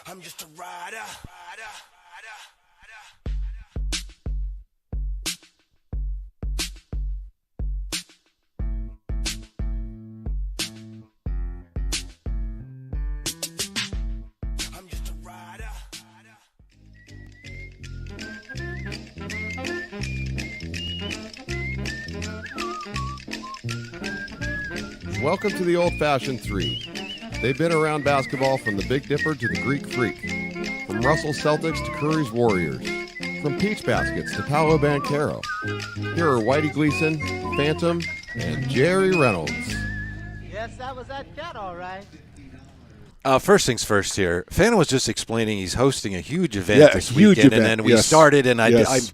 I'm just a rider. I'm just a rider. Welcome to the Old-Fashioned Three. They've been around basketball from the Big Dipper to the Greek Freak, from Russell Celtics to Curry's Warriors, from Peach Baskets to Paolo Banchero. Here are Whitey Gleason, Phantom, and Jerry Reynolds. Yes, that was that cat, all right. First things first here. Phantom was just explaining he's hosting a huge event this huge weekend, event. and then we started, and I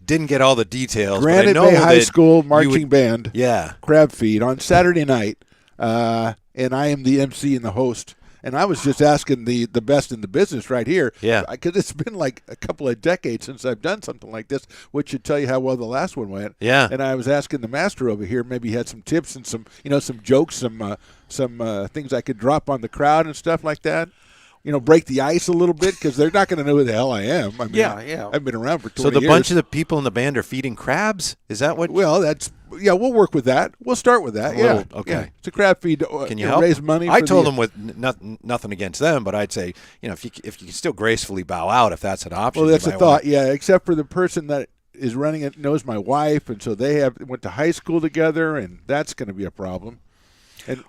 didn't get all the details. Granite but I know Bay High that School Marching Band, yeah, Crab Feed on Saturday night, and I am the MC and the host. And I was just asking the best in the business right here. Yeah. Because it's been like a couple of decades since I've done something like this, which should tell you how well the last one went. Yeah. And I was asking the master over here, maybe he had some tips and some jokes, some things I could drop on the crowd and stuff like that. break the ice a little bit because they're not going to know who the hell I am. I mean, Yeah. I've been around for 20 So the years. bunch of the people in the band are feeding crabs? Is that what? Well, we'll work with that. We'll start with that. Okay. Yeah. It's a crab feed. Can you help? Raise money? I for told the- them with nothing against them, but I'd say, if you can still gracefully bow out, if that's an option. Well, that's you a might thought. wanna- Yeah, except for the person that is running it knows my wife, and so they went to high school together, and that's going to be a problem. And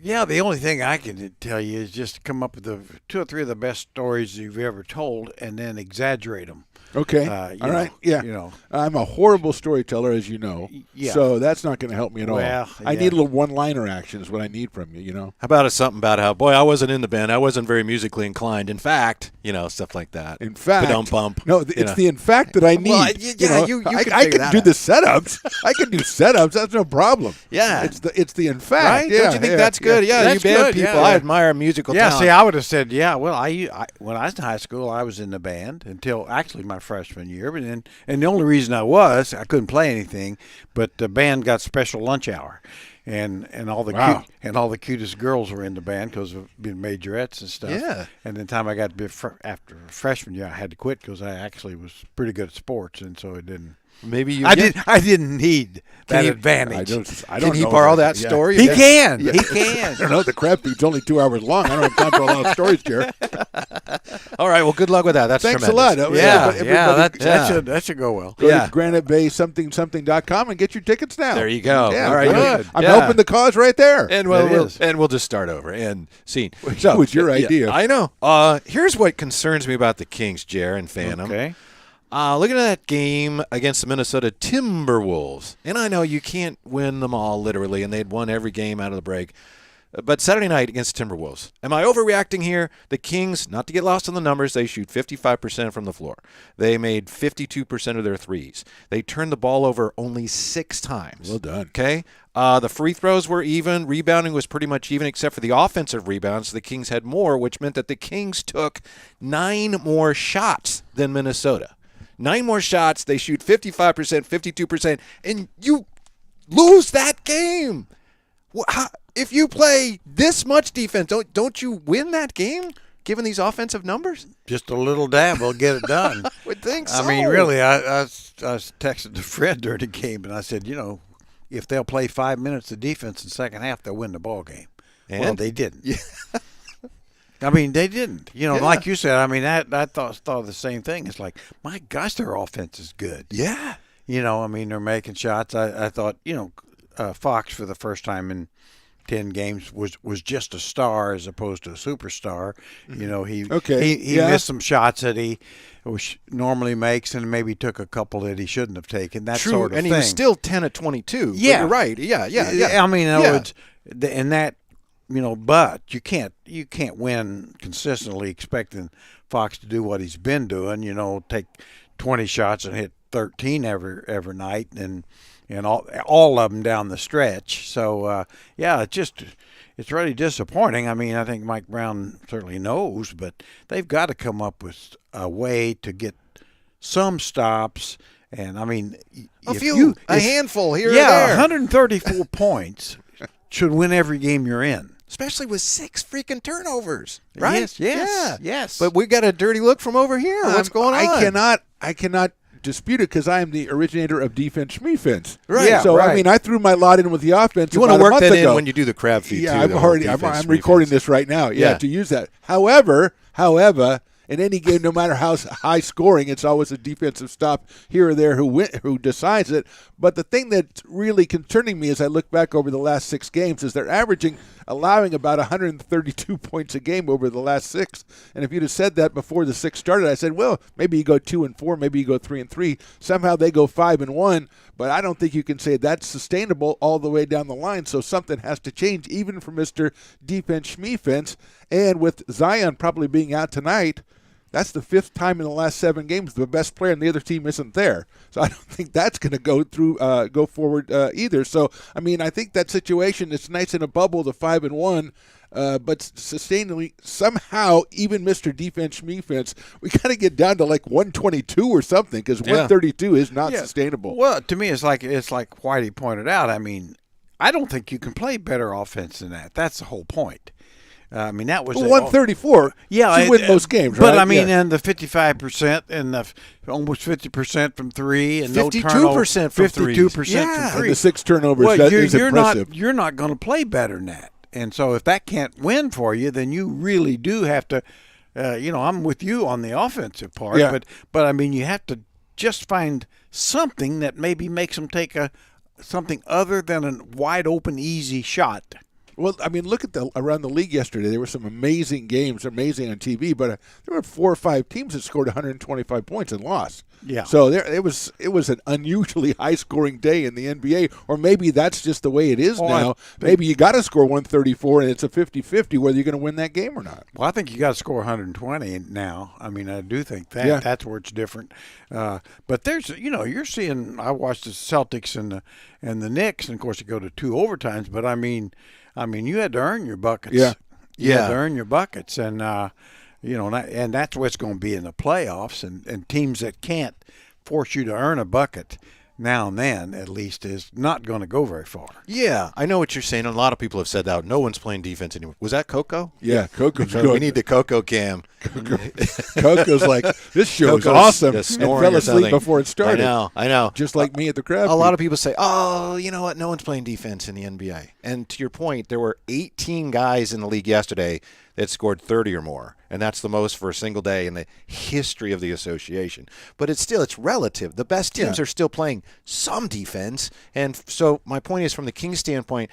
Yeah, the only thing I can tell you is just come up with the 2 or 3 of the best stories you've ever told, and then exaggerate them. okay, you all right, know, yeah. you know. I'm a horrible storyteller, as you know. Yeah. So that's not going to help me at all. Well, I yeah. need a little one-liner action is what I need from you. You know. How about something about how, boy, I wasn't in the band. I wasn't very musically inclined. In fact, stuff like that. In fact, Ba-dum-bump. no, it's the in fact that I need. Well, yeah, you I can I figure can that do out. the setups. I can do setups. That's no problem. Yeah. it's the in fact. Right? Yeah, Don't you think yeah, that's good? Yeah, That's you band good, yeah, people. yeah. I admire musical Yeah, talent. see, I would have said, well, I when I was in high school, I was in the band until actually my freshman year. But and the only reason I couldn't play anything, but the band got special lunch hour, and all the Wow. all the cutest girls were in the band because of being majorettes and stuff. Yeah. And the time I got after freshman year, I had to quit because I actually was pretty good at sports, and so it didn't. Maybe you I didn't need that you- advantage. I don't Can he know borrow if I- that yeah. story? He Yeah. can. Yeah. He can. I don't know. The crab feed's only 2 hours long. I don't have time for a lot of stories, Jared. All right. Well, good luck with that. That's Thanks a tremendous. lot. Yeah, Everybody- that should go well. Go Yeah. to Granite Bay something.com and get your tickets now. There you go. Yeah, All right, good. good. I'm Yeah. helping the cause right there. And It we'll just start over and scene. Which was your idea. I know. Here's what concerns me about the Kings, Jer and Phantom. Okay. Looking at that game against the Minnesota Timberwolves, and I know you can't win them all literally, and they'd won every game out of the break. But Saturday night against Timberwolves, am I overreacting here? The Kings, not to get lost in the numbers, they shoot 55% from the floor. They made 52% of their threes. They turned the ball over only 6 times. Well done. Okay. The free throws were even. Rebounding was pretty much even, except for the offensive rebounds. The Kings had more, which meant that the Kings took 9 more shots than Minnesota. 9 more shots. They shoot 55%, 52%, and you lose that game. If you play this much defense, don't you win that game, given these offensive numbers? Just a little dab will get it done. Would think so. I mean, really, I was texting to Fred during the game, and I said, if they'll play 5 minutes of defense in the second half, they'll win the ball game. Well, And? they didn't. I mean, they didn't. Like you said, I mean, I thought the same thing. It's like, my gosh, their offense is good. Yeah. I mean, they're making shots. I thought, Fox for the first time in 10 games was just a star as opposed to a superstar. He missed some shots that he normally makes and maybe took a couple that he shouldn't have taken. That True, sort of and thing. he was still 10 of 22. Yeah. But you're right. Yeah. I mean, in other Yeah. words, and that, but you can't win consistently expecting Fox to do what he's been doing. Take 20 shots and hit 13 every night, and all of them down the stretch. So it's really disappointing. I mean, I think Mike Brown certainly knows, but they've got to come up with a way to get some stops. And I mean, a handful here or yeah, there. 134 points should win every game you're in. Especially with 6 freaking turnovers, right? Yes. But we got a dirty look from over here. What's going on? I cannot dispute it because I am the originator of defense schmefense. Right. Yeah, So I right. mean, I threw my lot in with the offense. You want to about a work month that ago. in when you do the crab feed, Yeah, too. I'm recording this right now. Yeah, to use that. However, in any game, no matter how high scoring, it's always a defensive stop here or there who decides it. But the thing that's really concerning me as I look back over the last 6 games is they're allowing about 132 points a game over the last 6. And if you'd have said that before the 6 started, I said, well, maybe you go 2-4, maybe you go 3-3. Somehow they go 5-1. But I don't think you can say that's sustainable all the way down the line. So something has to change, even for Mr. Defense Schmefence. And with Zion probably being out tonight, that's the 5th time in the last 7 games the best player on the other team isn't there. So I don't think that's going to go forward either. So I mean, I think that situation, it's nice in a bubble, the 5-1. But sustainably, somehow, even Mr. Defense Schmefence, we got to get down to like 122 or something because 132 is not sustainable. Well, to me, it's like Whitey pointed out. I mean, I don't think you can play better offense than that. That's the whole point. I mean, that was 134. Yeah, you win most games, right? But I mean, Yeah. and the 55% and the almost 50% from three, and 52% from threes. 52% Yeah. from three. And the 6 turnovers, Well, that you're, is you're impressive. not you're not going to play better than that. And so if that can't win for you, then you really do have to. I'm with you on the offensive part, Yeah. but I mean, you have to just find something that maybe makes them take something other than a wide open, easy shot. Well, I mean, look at around the league yesterday. There were some amazing games, amazing on TV, but there were 4 or 5 teams that scored 125 points and lost. Yeah. So it was an unusually high-scoring day in the NBA, or maybe that's just the way it is now. Maybe you got to score 134, and it's a 50-50 whether you're going to win that game or not. Well, I think you got to score 120 now. I mean, I do think that that's where it's different. But there's, you're seeing. I watched the Celtics and the Knicks, and of course you go to 2 overtimes. But I mean, you had to earn your buckets. Yeah. You had to earn your buckets, and and that's what's going to be in the playoffs. And teams that can't force you to earn a bucket now and then, at least, is not going to go very far. Yeah, I know what you're saying. A lot of people have said that. No one's playing defense anymore. Was that Coco? Yeah, Coco's So good. we need the Coco cam. Coco's like, this show is Coco's awesome, just and snoring fell or asleep something. before it started. I know. Just like me at the crab. A lot of people say, oh, you know what? No one's playing defense in the NBA. And to your point, there were 18 guys in the league yesterday that scored 30 or more. And that's the most for a single day in the history of the association. But it's relative. The best teams are still playing some defense. And so my point is, from the Kings standpoint,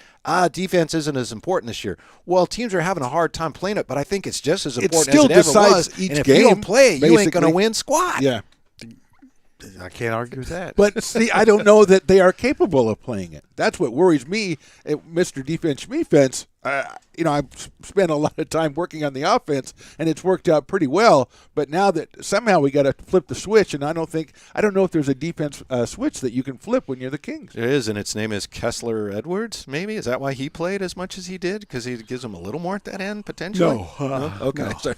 defense isn't as important this year. Well, teams are having a hard time playing it, but I think it's just as important still as it ever decides was. each and if game, you don't play it, you ain't going to basically. win squat. Yeah. I can't argue with that. But see, I don't know that they are capable of playing it. That's what worries me, Mr. Defense Schmefence. I've spent a lot of time working on the offense, and it's worked out pretty well. But now that somehow we got to flip the switch, and I don't know if there's a defense switch that you can flip when you're the Kings. There is, and its name is Kessler Edwards, maybe? Is that why he played as much as he did? Because he gives him a little more at that end, potentially? No. Okay. no.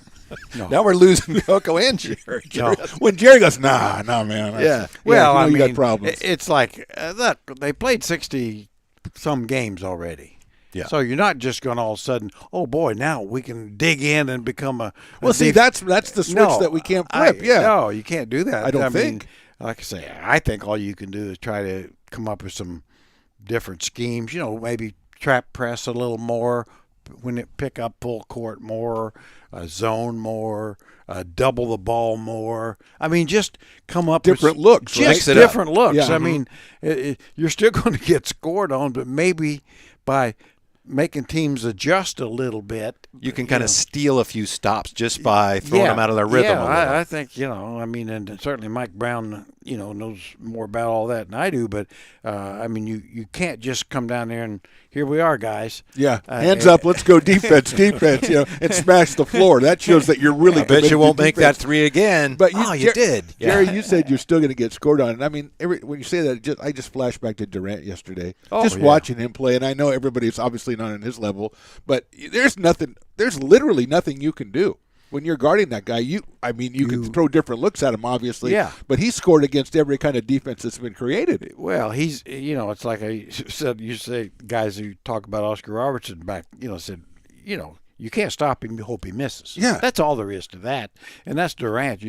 No. Now we're losing Coco and Jerry. No. When Jerry goes, nah, man. Yeah. Well, I you mean, got problems. it's like look, they played 60-some games already. Yeah. So you're not just going to all of a sudden, oh boy, now we can dig in and become a. Well, see, that's the switch that we can't flip. No, you can't do that. I don't mean, think. like I say, I think all you can do is try to come up with some different schemes. Maybe trap press a little more, when it pick up full court more, zone more, double the ball more. I mean, just come up Different with looks, right? just Mix it up. different looks. Yeah. I mean, you're still going to get scored on, but maybe by making teams adjust a little bit, You can kind of steal a few stops just by throwing them out of their rhythm a little. I think, and certainly Mike Brown, knows more about all that than I do. But, you can't just come down there and here we are, guys. Yeah, hands up, let's go defense, and smash the floor. That shows that you're really I bet committed you won't to make defense. that 3 again. But you did. Jerry, you said you're still going to get scored on. And I mean, when you say that, I just flash back to Durant yesterday. Just watching him play, and I know everybody's obviously not on his level, but there's literally nothing you can do. When you're guarding that guy, you can throw different looks at him, obviously. Yeah. But he scored against every kind of defense that's been created. Well, he's, it's like I said, you say guys who talk about Oscar Robertson back, said, you can't stop him, you hope he misses. Yeah. That's all there is to that. And that's Durant.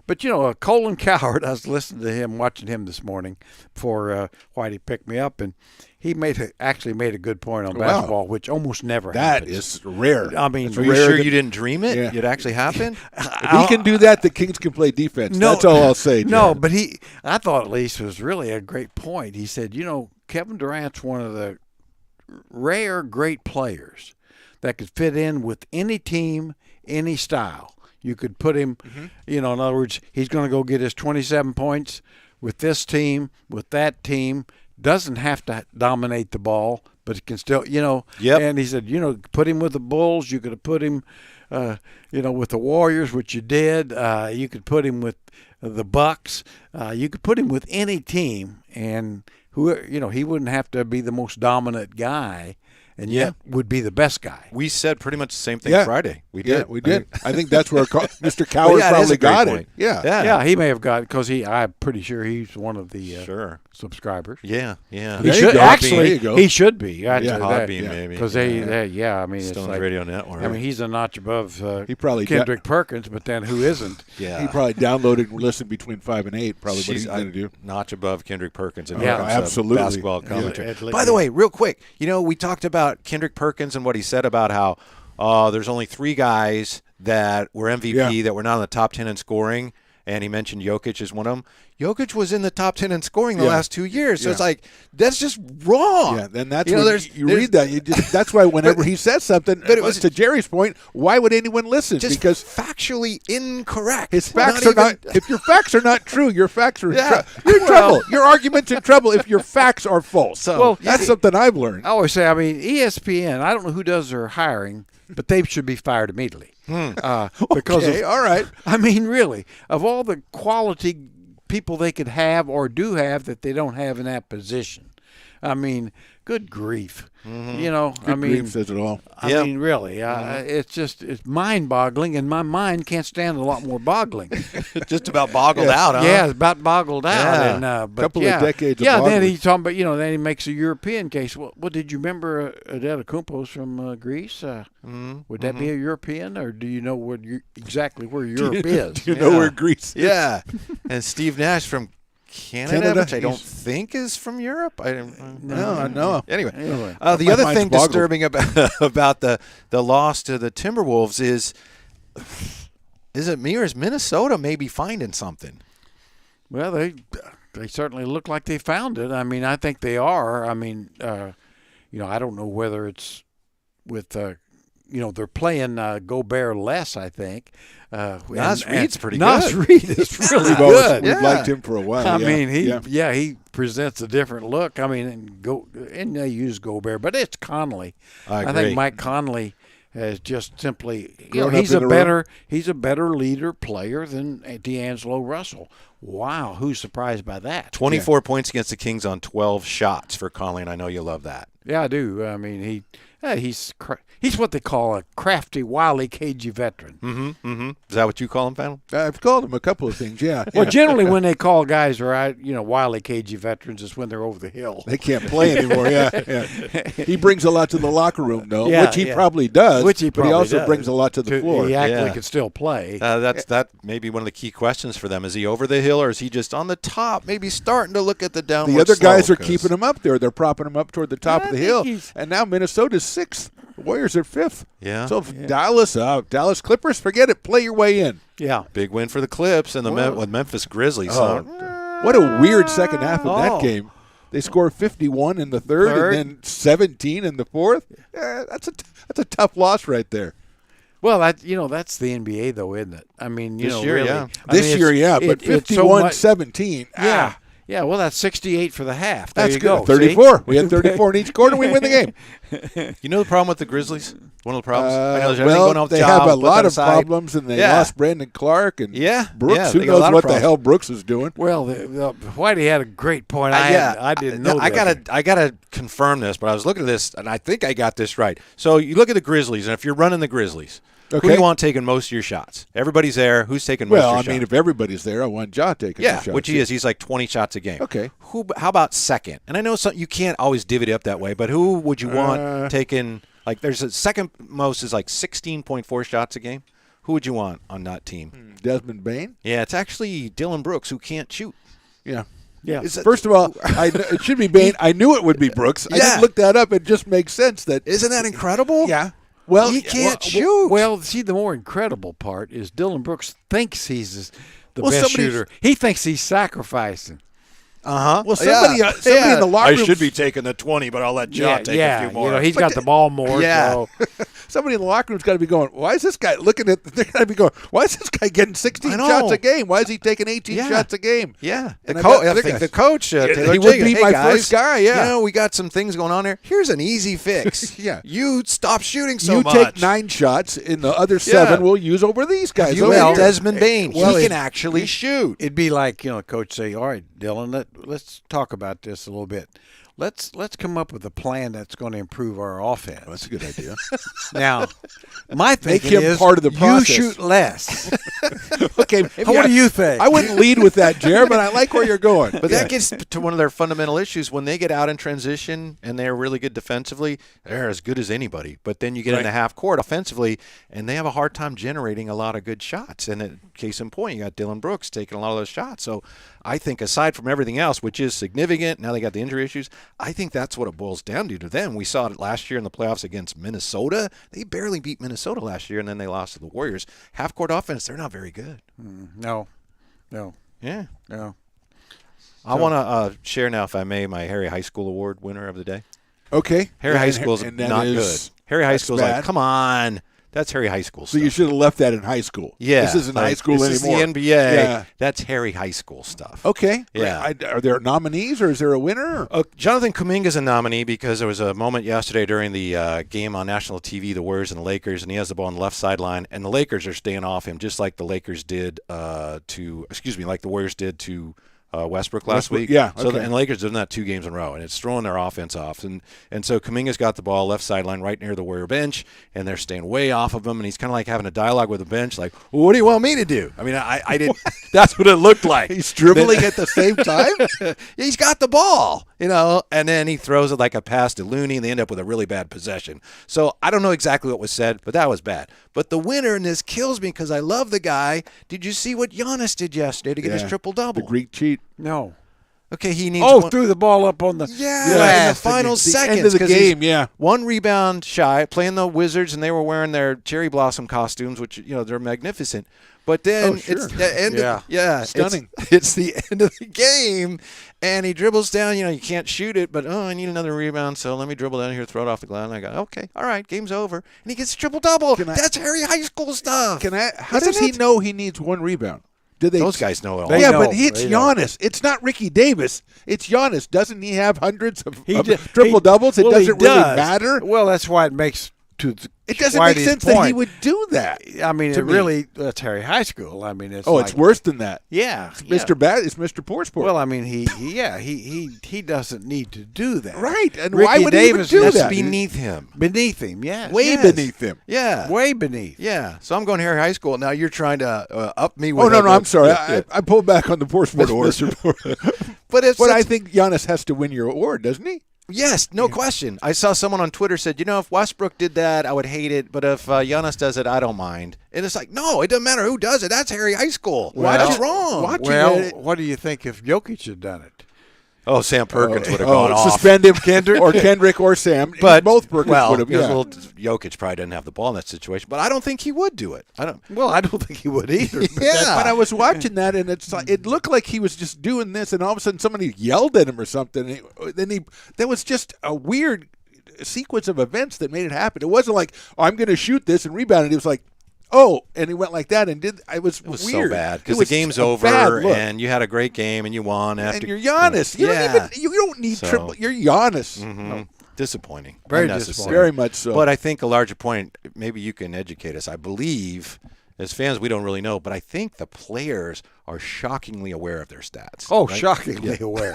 But Colin Cowherd, I was listening to him, watching him this morning before Whitey picked me up, and he actually made a good point on basketball, which almost never That happens. is rare. I mean, Are you rare sure that- you didn't dream it? Yeah. It actually happened? If he can do that, the Kings can play defense. That's all I'll say. No, Jerry. but I thought at least was really a great point. He said, Kevin Durant's one of the rare great players that could fit in with any team, any style. You could put him, in other words, he's going to go get his 27 points with this team, with that team. Doesn't have to dominate the ball, but he can still, Yep. And he said, put him with the Bulls. You could have put him, with the Warriors, which you did. You could put him with the Bucks. You could put him with any team, and he wouldn't have to be the most dominant guy. and yet would be the best guy. We said pretty much the same thing Yeah. Friday. We Yeah, did. we did. I think that's where Mr. Coward yeah, it is probably a great got point. it. Yeah. Yeah, he may have got because I'm pretty sure he's one of the Sure. subscribers. Yeah. Yeah. He There you should go. actually. There you go. He should be. Actually, Podbean, maybe. because I mean, it's Stones like, Radio Network. I mean, he's a notch above He probably Kendrick Perkins, but then who isn't? yeah. He probably downloaded and listened between 5 and 8. Probably what She's he's going to do. notch above Kendrick Perkins. And Yeah, absolutely. Basketball Yeah. commentary. At least- By the way, real quick, we talked about Kendrick Perkins and what he said about how there's only 3 guys that were MVP that were not in the top 10 in scoring, and he mentioned Jokic as one of them. Jokic was in the top 10 in scoring the last 2 years, so it's like that's just wrong. Yeah, then that's when when you read that. That's why whenever he says something, but it was to Jerry's point, why would anyone listen? just Because factually incorrect. his facts are not. If your facts are not true, your facts are. You're in trouble. Your argument's in trouble if your facts are false. So, that's something I've learned. I always say, I mean, ESPN. I don't know who does their hiring, but they should be fired immediately. Because Okay, all right. I mean, really, of all the quality people they could have or do have that they don't have in that position. I mean, good grief. I mean, Grief says it all. I mean, really, it's mind-boggling, and my mind can't stand a lot more boggling. just about boggled out, huh? Yeah, it's about boggled out. Yeah. And, but Couple of decades of Yeah, then boggling. he's talking about, then he makes a European case. Well, did you remember Adetokounmpos from Greece? Would that be a European, or do you know exactly where Europe is? Do you know where Greece is? Yeah. And Steve Nash from Canada, Canada, which I don't he's- think is from Europe. I don't No, I know. Anyway, Anyway. the My other mind's thing boggled. disturbing about the loss to the Timberwolves is it me or is Minnesota maybe finding something? Well, they certainly look like they found it. I mean, I think they are. I mean, I don't know whether it's with they're playing Gobert less, I think. Nas Reed's pretty Nas good. Reed is really We've always- good. We've Yeah. liked him for a while. I yeah. mean, Yeah. he presents a different look. I mean, and they use Gobert, but it's Conley. I agree. think Mike Conley has just simply, Grown up he's in a the better leader player than D'Angelo Russell. Wow, who's surprised by that? 24 points against the Kings on 12 shots for Conley, and I know you love that. Yeah, I do. I mean, he's what they call a crafty, wily, cagey veteran. Mm-hmm. Is that what you call him, Phantom? I've called him a couple of things. Yeah. Well, yeah. generally when they call guys wily, cagey veterans is when they're over the hill. They can't play anymore. Yeah. He brings a lot to the locker room, though, Yeah, which he yeah. probably does. Which he but probably he also does. brings a lot to the floor. He actually Yeah. could still play. That may be one of the key questions for them. Is he over the hill or is he just on the top, maybe starting to look at the downward The other guys slope? are keeping him up there. They're propping him up toward the top of the think hill. he's- And now Minnesota's 6th. The Warriors are 5th. Yeah. So Dallas Clippers, forget it. Play your way in. Yeah. Big win for the Clips and the Memphis Grizzlies. Oh, So what a weird second half of Oh. that game. They score 51 in the third and then 17 in the fourth. That's a tough loss right there. Well, that's the NBA though, isn't it? I mean, This year, really. yeah. I This mean, year, it's- but it's so much- 51-17. Yeah. Yeah, well, that's 68 for the half. There That's you good. go. 34. See? We had 34 in each quarter. We win the game. you know the problem with the Grizzlies? One of the problems? I know there's everything well, going on with they Ja, have a put lot that of aside. problems, and they Yeah. lost Brandon Clark and Yeah, Brooks. yeah, Who they got a knows lot of what the problems. hell Brooks is doing? Well, Whitey had a great point. I didn't know I that. gotta confirm this, but I was looking at this and I think I got this right. So you look at the Grizzlies, and if you're running the Grizzlies, who do Okay. you want taking most of your shots? Everybody's there. Who's taking most Well, of I your mean, shots? if everybody's there, I want Ja taking Yeah, the shots. which he is. He's like 20 shots a game. Okay. How about second? And I know you can't always divvy it up that way, but who would you want taking? Like, there's a second most is like 16.4 shots a game. Who would you want on that team? Desmond Bain. Yeah, it's actually Dylan Brooks who can't shoot. Yeah. Yeah. First of all, it should be Bain. I knew it would be Brooks. I Yeah. just looked that up. It just makes sense that. Isn't that incredible? Yeah. Well, he can't shoot. Well, see, the more incredible part is Dylan Brooks thinks he's the Well, best somebody's- shooter. He thinks he's sacrificing. Well, somebody in the locker room. taking the 20, but I'll let Ja He's got the ball more. Yeah. So. Somebody in the locker room's got to be going, why is this guy looking at, they're going to be going, why is this guy getting 16 I know. shots a game? Why is he taking 18 Yeah. shots a game? Yeah, And the I bet I other think guys- the coach, Taylor he would Jenkins, be "Hey, my guys, first guy, yeah." You know, we got some things going on there. Here's an easy fix. Yeah. You stop shooting so you much. take 9 shots, and the other 7 we'll use over these guys. You over let here. Desmond Bain. well, he it- can actually shoot. It'd be like, coach say, all right, Dylan, let's talk about this a little bit. let's come up with a plan that's going to improve our offense. That's a good idea. Now, my Make thinking him is part of the process. you shoot less. Okay, What do you think? I wouldn't lead with that, Jared, but I like where you're going. But that gets to one of their fundamental issues. When they get out in transition and they're really good defensively, they're as good as anybody. But then you get into half court offensively, and they have a hard time generating a lot of good shots. And case in point, you got Dylan Brooks taking a lot of those shots. So I think aside from everything else, which is significant, now they got the injury issues, I think that's what it boils down to them. We saw it last year in the playoffs against Minnesota. They barely beat Minnesota last year, and then they lost to the Warriors. Half-court offense, they're not very good. No. Yeah. No. I want to share now, if I may, my Harry High School Award winner of the day. Okay. Harry High School's and that not is- good. Harry High that's School's bad. like, come on. That's Harry High School So stuff. you should have left that in high school. Yeah. This isn't high like, school this anymore. is the NBA. Yeah. That's Harry High School stuff. Okay. Yeah. Are there nominees or is there a winner? Jonathan Kuminga's a nominee because there was a moment yesterday during the game on national TV, the Warriors and the Lakers, and he has the ball on the left sideline, and the Lakers are staying off him just like the Warriors did to Westbrook last week. Yeah, So okay. and the Lakers done that 2 games in a row, and it's throwing their offense off. And so Kuminga's got the ball left sideline right near the Warrior bench, and they're staying way off of him, and he's kind of like having a dialogue with the bench, like, well, what do you want me to do? I mean, I didn't – that's what it looked like. He's dribbling at the same time? He's got the ball, and then he throws it like a pass to Looney, and they end up with a really bad possession. So I don't know exactly what was said, but that was bad. But the winner in this kills me because I love the guy. Did you see what Giannis did yesterday to get his triple-double? The Greek cheat. No. Okay, he needs Threw the ball up on the in the glass. final The seconds. end of the 'cause he's game, yeah. 1 rebound shy, playing the Wizards, and they were wearing their cherry blossom costumes, which, they're magnificent. But then sure. it's the end Stunning. It's the end of the game, and he dribbles down. You can't shoot it, but, I need another rebound, so let me dribble down here, throw it off the glass. And I go, okay, all right, game's over. And he gets a triple-double. That's Harry High School stuff. How does he know he needs 1 rebound? Did they? Those guys know it all. They Yeah, know. but it's They know. Giannis. It's not Ricky Davis. It's Giannis. Doesn't he have hundreds of He did- triple doubles? It well, he doesn't really does. matter. Well, that's why it makes It doesn't make sense that he would do that. I mean, to it me. really that's Harry High School. I mean, it's It's worse than that. Yeah, It's Mr. Bad. It's Mr. Poorsport. Well, I mean, he doesn't need to do that. Right, and Ricky why would he even Davis do is that? Beneath him. Beneath him, yes. way Yes. beneath him. Yeah. Way beneath. Yeah. So I'm going Harry High School. Now you're trying to up me with Oh no, I'm sorry. Yeah. I pulled back on the Poorsport award. But it's But I think Giannis has to win your award, doesn't he? yes, no question. I saw someone on Twitter said, if Westbrook did that, I would hate it, but if Giannis does it, I don't mind. And it's like, no, it doesn't matter who does it. That's Harry High School. That's wrong. Well, what do you think if Jokic had done it? Oh, Sam Perkins would have gone off. Suspend him, Kendrick or Sam. But both Perkins well, would have. Yeah. Jokic probably doesn't have the ball in that situation, but I don't think he would do it. I don't. Well, I don't think he would either. Yeah. But I was watching that, and it looked like he was just doing this, and all of a sudden somebody yelled at him or something. There was just a weird sequence of events that made it happen. It wasn't like, I'm going to shoot this and rebound it. It was like, and he went like that and did. It was weird. So bad It because the was game's a over bad look. and you had a great game and you won after. And you're Giannis. You don't need So- triple. You're Giannis. Mhm. Disappointing. Very Unnecessary. disappointing. Very much so. But I think a larger point, maybe you can educate us. I believe, as fans, we don't really know, but I think the players are shockingly aware of their stats. Oh, right? shockingly aware.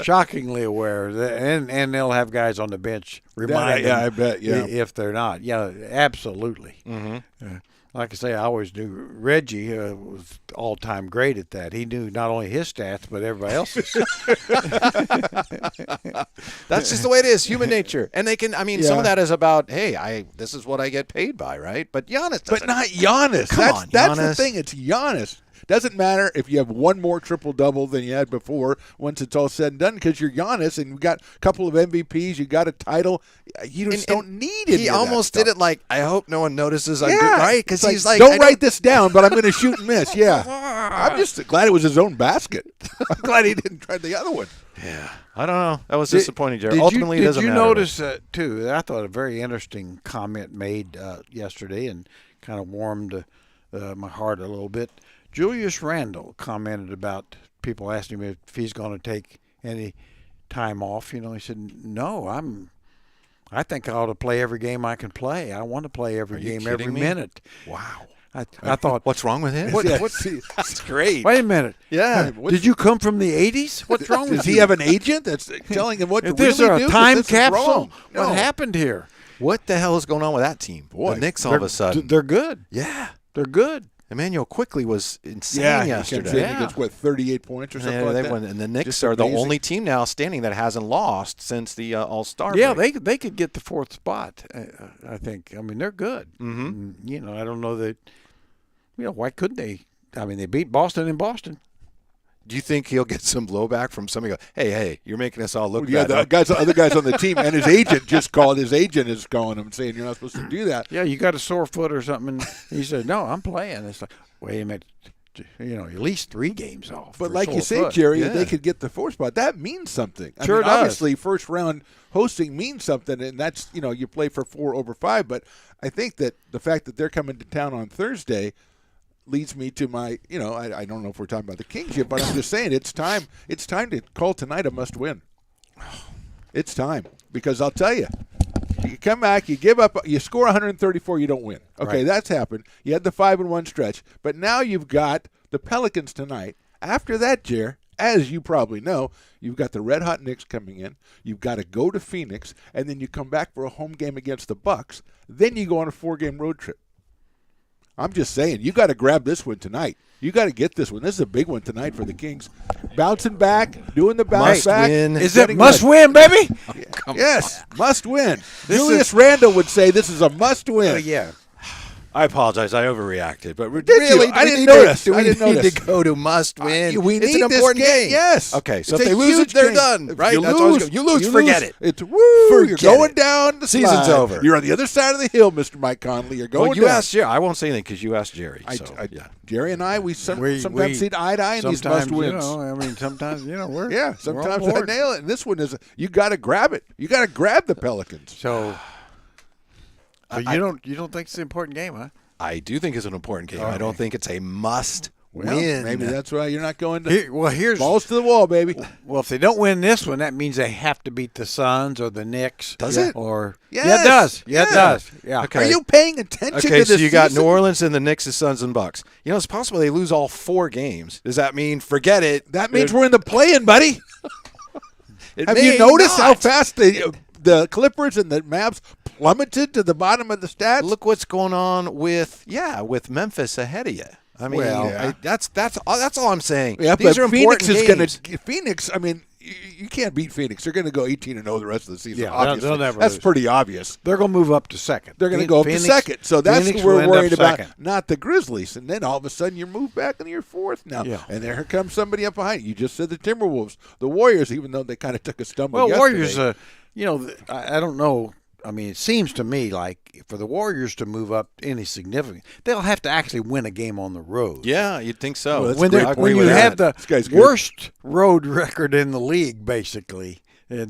Shockingly aware. And they'll have guys on the bench remind them I bet. Yeah. if they're not. Yeah, absolutely. Mm-hmm. Like I say, I always knew Reggie was all-time great at that. He knew not only his stats, but everybody else's. That's just the way it is, human nature. And they can, some Yeah. of that is about, hey, this is what I get paid by, right? But Giannis doesn't. But not Giannis. Come on, That's the Giannis. thing. It's Giannis. Doesn't matter if you have one more triple-double than you had before once it's all said and done because you're Giannis and you got a couple of MVPs, you got a title. You just don't need it. He almost did it like, I hope no one notices I'm Yeah. good, right? Because It's he's like, don't write this down, but I'm going to shoot and miss. Yeah. I'm just glad it was his own basket. I'm glad he didn't try the other one. Yeah. I don't know. That was disappointing, Jared. Did Ultimately, it you, doesn't did you matter. notice too? I thought a very interesting comment made yesterday and kind of warmed my heart a little bit. Julius Randle commented about people asking him if he's going to take any time off. He said, "No, I think I ought to play every game I can play. I want to play every Are you game, every kidding me? minute." Wow. I thought, What's wrong with him? What- Yeah, what- see, That's great. wait a minute. Yeah. Did you come from the 80s? What's wrong with does you? he have an agent that's telling him what If to this really is do? a 'Cause time this is capsule, wrong. what No. happened here? What the hell is going on with that team? Boy, the Knicks all of a sudden. They're good. Yeah. They're good. Emmanuel Quickly was insane Yeah, he yesterday. comes in and gets, what, 38 points or something Yeah, like they that? won, and the Knicks Just are the amazing. only team now standing that hasn't lost since the All-Star Yeah, break. they could get the fourth spot, I think. I mean, they're good. Mm-hmm. You know, I don't know that, why couldn't they? I mean, they beat Boston in Boston. Do you think he'll get some blowback from somebody? Go, hey, you're making us all look Yeah, bad. the other guys on the team, and his agent just called. His agent is calling him saying you're not supposed to do that. Yeah, you got a sore foot or something. And he said, no, I'm playing. It's like, wait a minute. At least 3 games off. But for like you sore say, foot. Jerry, Yeah. if they could get the 4th spot, that means something. I Sure mean, does. obviously, first round hosting means something, and that's you play for 4 over 5. But I think that the fact that they're coming to town on Thursday leads me to my I don't know if we're talking about the Kings yet, but I'm just saying it's time. It's time to call tonight a must win. It's time because I'll tell you. You come back, you give up, you score 134, you don't win. Okay, Right. that's happened. You had the 5-1 stretch, but now you've got the Pelicans tonight. After that, Jer, as you probably know, you've got the Red Hot Knicks coming in. You've got to go to Phoenix, and then you come back for a home game against the Bucks. Then you go on a 4-game road trip. I'm just saying, you got to grab this one tonight. You got to get this one. This is a big one tonight for the Kings. Bouncing back, doing the bounce Must back. win. Is it getting must ready. win, baby? Yes, must win. Julius Randle would say this is a must win. Yeah. I apologize. I overreacted. But Did you? really, I do we didn't need notice. To, do I we didn't need notice. to go to must win? We it's need an this important game. Yes. Okay, so It's if a they lose huge it, they're game. done. If Right? You That's what I was lose, going. You lose, forget it. It's woo. You're Forget going it. down the Season's slide. over. You're on the other side of the hill, Mr. Mike Conley. You're going Well, you down. asked Jerry. I won't say anything because you asked Jerry. So, yeah. Jerry and I, we sometimes see eye to eye in these sometimes, must wins. sometimes, we're Yeah, we're sometimes on I board. nail it. And this one is you got to grab it. You got to grab the Pelicans. So you don't think it's an important game, huh? I do think it's an important game. I don't think it's a must Well, win. maybe that's why you're not going to Here's balls to the wall, baby. well, if they don't win this one, that means they have to beat the Suns or the Knicks. Does it? Or Yes. yeah, it does. Yeah, Yeah. it does. Yeah. Okay. Are you paying attention Okay, to so this you got season? New Orleans and the Knicks, the Suns, and Bucks. It's possible they lose all 4 games. Does that mean forget it? That means we're in the play-in, buddy. It Have may you noticed how not. fast the Clippers and the Mavs plummeted to the bottom of the stats? Look what's going on with Memphis ahead of you. I mean, Well, yeah. that's all I'm saying. Yeah, These but are Phoenix important is going games. to Phoenix. I mean, you can't beat Phoenix. They're going to go 18-0 the rest of the season. Yeah, obviously. they'll never That's lose. pretty obvious. They're going to move up to second. They're going to go up to Phoenix- second. So that's Phoenix what we're will end up worried about, second. not the Grizzlies. And then all of a sudden you move back into your 4th now. Yeah. And there comes somebody up behind you. You just said the Timberwolves. The Warriors, even though they kind of took a stumble Well, yesterday. Warriors, I don't know. I mean, it seems to me like for the Warriors to move up any significant, they'll have to actually win a game on the road. Yeah, you'd think so. Well, that's When, great they're- point. when you with have that. This guy's the good. worst road record in the league, basically,